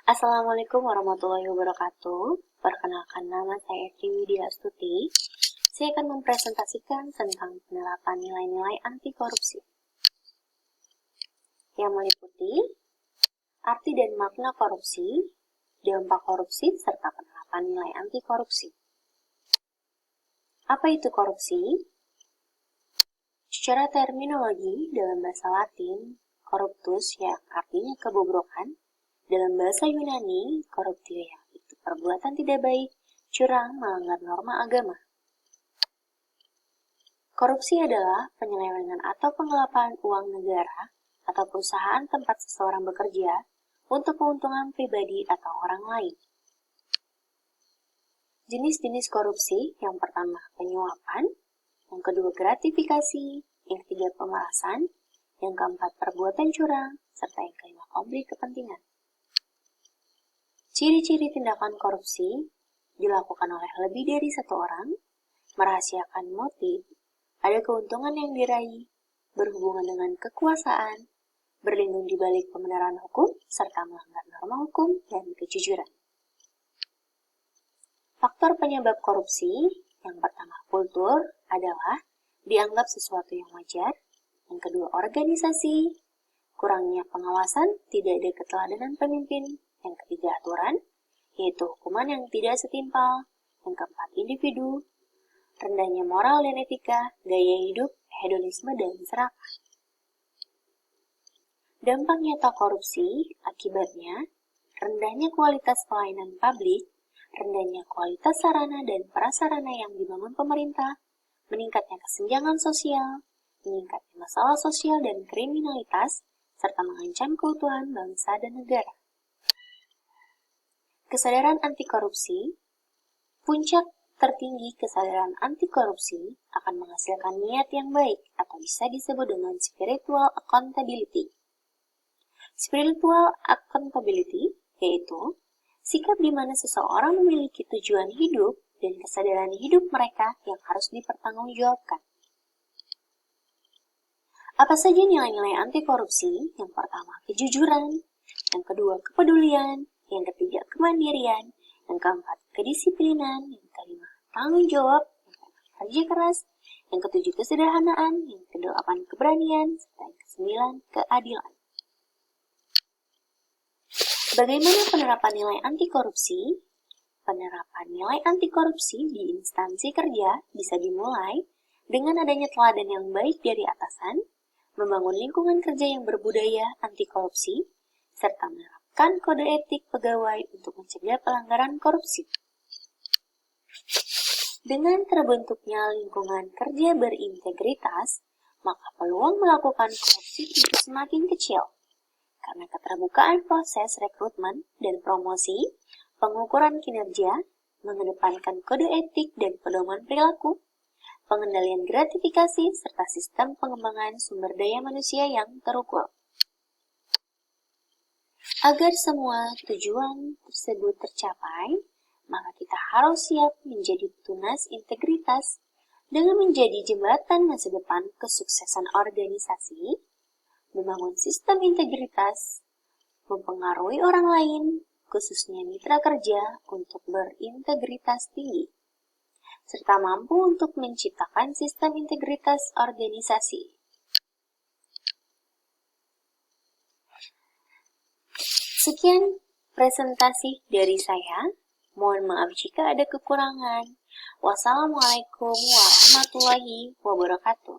Assalamualaikum warahmatullahi wabarakatuh. Perkenalkan, nama saya Triwidya Astuti. Saya akan mempresentasikan tentang penerapan nilai-nilai anti korupsi yang meliputi arti dan makna korupsi, dampak korupsi, serta penerapan nilai anti korupsi. Apa itu korupsi? Secara terminologi dalam bahasa Latin, corruptus yang artinya kebobrokan. Dalam bahasa Yunani, koruptia itu perbuatan tidak baik, curang, melanggar norma agama. Korupsi adalah penyelewengan atau penggelapan uang negara atau perusahaan tempat seseorang bekerja untuk keuntungan pribadi atau orang lain. Jenis-jenis korupsi, yang pertama penyuapan, yang kedua gratifikasi, yang ketiga pemerasan, yang keempat perbuatan curang, serta yang kelima konflik kepentingan. Ciri-ciri tindakan korupsi dilakukan oleh lebih dari satu orang, merahasiakan motif, ada keuntungan yang diraih, berhubungan dengan kekuasaan, berlindung di balik pembenaran hukum, serta melanggar norma hukum dan kejujuran. Faktor penyebab korupsi, yang pertama kultur, adalah dianggap sesuatu yang wajar, yang kedua organisasi, kurangnya pengawasan, tidak ada keteladanan pemimpin, yang ketiga aturan, yaitu hukuman yang tidak setimpal, yang keempat individu, rendahnya moral dan etika, gaya hidup, hedonisme, dan serakah. Dampak nyata korupsi akibatnya rendahnya kualitas pelayanan publik, rendahnya kualitas sarana dan prasarana yang dibangun pemerintah, meningkatnya kesenjangan sosial, meningkatnya masalah sosial dan kriminalitas, serta mengancam keutuhan bangsa dan negara. Kesadaran anti korupsi, puncak tertinggi kesadaran anti korupsi akan menghasilkan niat yang baik atau bisa disebut dengan spiritual accountability. Spiritual accountability yaitu sikap di mana seseorang memiliki tujuan hidup dan kesadaran hidup mereka yang harus dipertanggungjawabkan. Apa saja nilai-nilai anti korupsi? Yang pertama, kejujuran, yang kedua, kepedulian, yang ketiga, kemandirian, yang keempat, kedisiplinan, yang kelima, tanggung jawab, yang keenam, kerja keras, yang ketujuh, kesederhanaan, yang kedelapan, keberanian, serta yang kesembilan, keadilan. Bagaimana penerapan nilai anti korupsi? Penerapan nilai anti korupsi di instansi kerja bisa dimulai dengan adanya teladan yang baik dari atasan, membangun lingkungan kerja yang berbudaya anti korupsi, serta menerapkan kode etik pegawai untuk mencegah pelanggaran korupsi. Dengan terbentuknya lingkungan kerja berintegritas, maka peluang melakukan korupsi itu semakin kecil. Karena keterbukaan proses rekrutmen dan promosi, pengukuran kinerja, mengedepankan kode etik dan pedoman perilaku, pengendalian gratifikasi, serta sistem pengembangan sumber daya manusia yang terukur. Agar semua tujuan tersebut tercapai, maka kita harus siap menjadi tunas integritas dengan menjadi jembatan masa depan kesuksesan organisasi, membangun sistem integritas, mempengaruhi orang lain, khususnya mitra kerja untuk berintegritas tinggi, serta mampu untuk menciptakan sistem integritas organisasi. Sekian presentasi dari saya. Mohon maaf jika ada kekurangan. Wassalamualaikum warahmatullahi wabarakatuh.